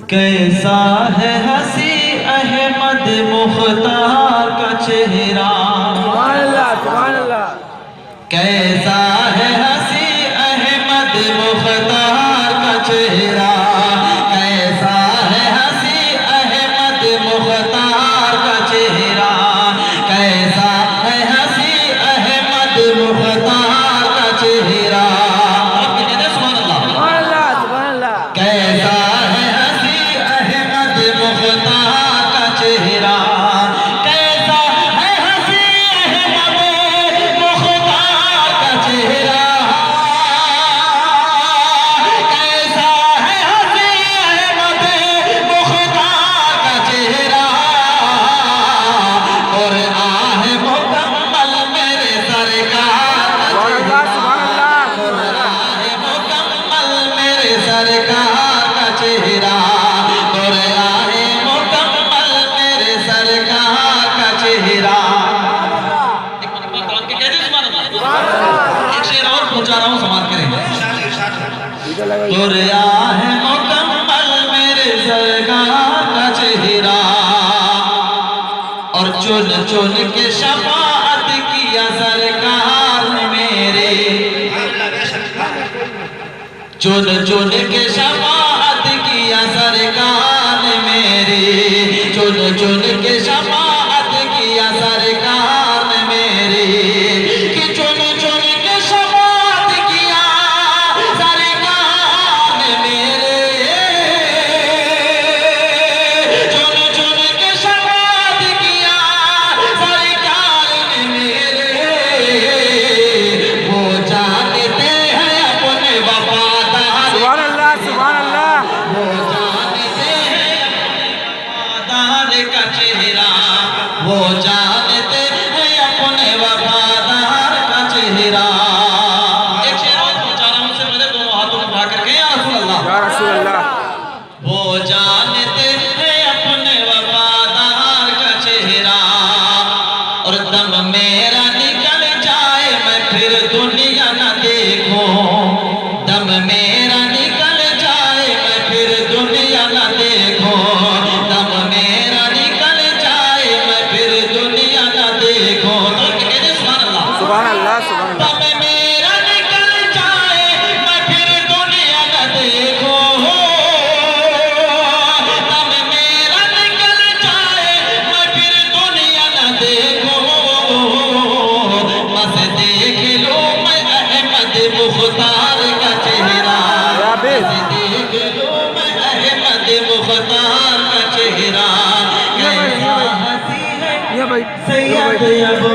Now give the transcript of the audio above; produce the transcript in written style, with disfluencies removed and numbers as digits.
کیسا ہے ہنسی احمد مختار کا چہرہ، کیسا ہے ہنسی احمد مختار کا چہرہ، کیسا ہے ہنسی احمد مختار کا چہرہ، کیسا ہے ہنسی احمد مختار کا چہرہ۔ آپ کہتے ہیں سبحان اللہ، کیسا ہے ہنسی احمد مختار کا چہرہ، کیسا ہے ہنسی احمد مختار کا چہرہ، کیسا ہے ہنسی احمد مختار کا چہرہ، اور آہ مکمل میرے سرکار کا چہرہ، اور آہ مکمل میرے سرکار کا چہرہ، اور آہ مکمل میرے سرکار کا چہرہ۔ ایک شعر اور پہنچا رہا ہوں، سماعت کریں۔ اور آہ مکمل میرے سرکار کا چہرہ، اور چن چن کے شفاعت کیا سرکار نے میرے، چن چن کے شفاعت کیا سرکار نے میرے، چن چن کے شفاعت کیا سرکار نے میرے، کہ چن چن کے شفاعت کیا سرکار نے میرے، چن چن کے شفاعت کیا سرکار نے میرے، وہ جانتے ہیں اپنے وفادار، وہ جانتے ہیں وفادار کا چہرہ، وہ جانتے ہیں اپنے وفادار کا چہرہ۔ ایک شعر اور پہنچا رہا ہوں، سے پہلے دونوں ہاتھوں اٹھا کر کے یا رسول اللہ، وہ جانتے ہیں اپنے وفادار کا چہرہ، اور دم میرا نکل جائے میں پھر دنیا نہ دیکھوں، دم میرا نکل جائے میں پھر دنیا نہ دیکھوں، دم میرا نکل جائے میں پھر دنیا نہ دیکھوں۔ تو کہتے ہیں سبحان اللہ، دم میرا نکل جائے میں پھر دنیا نہ دیکھوں، دم میرا نکل جائے میں پھر دنیا نہ دیکھوں، بس دیکھ لو میں احمد مختار کا چہرہ، بس دیکھ لو میں احمد مختار کا چہرہ، کیسا ہنسی ہے سید ابو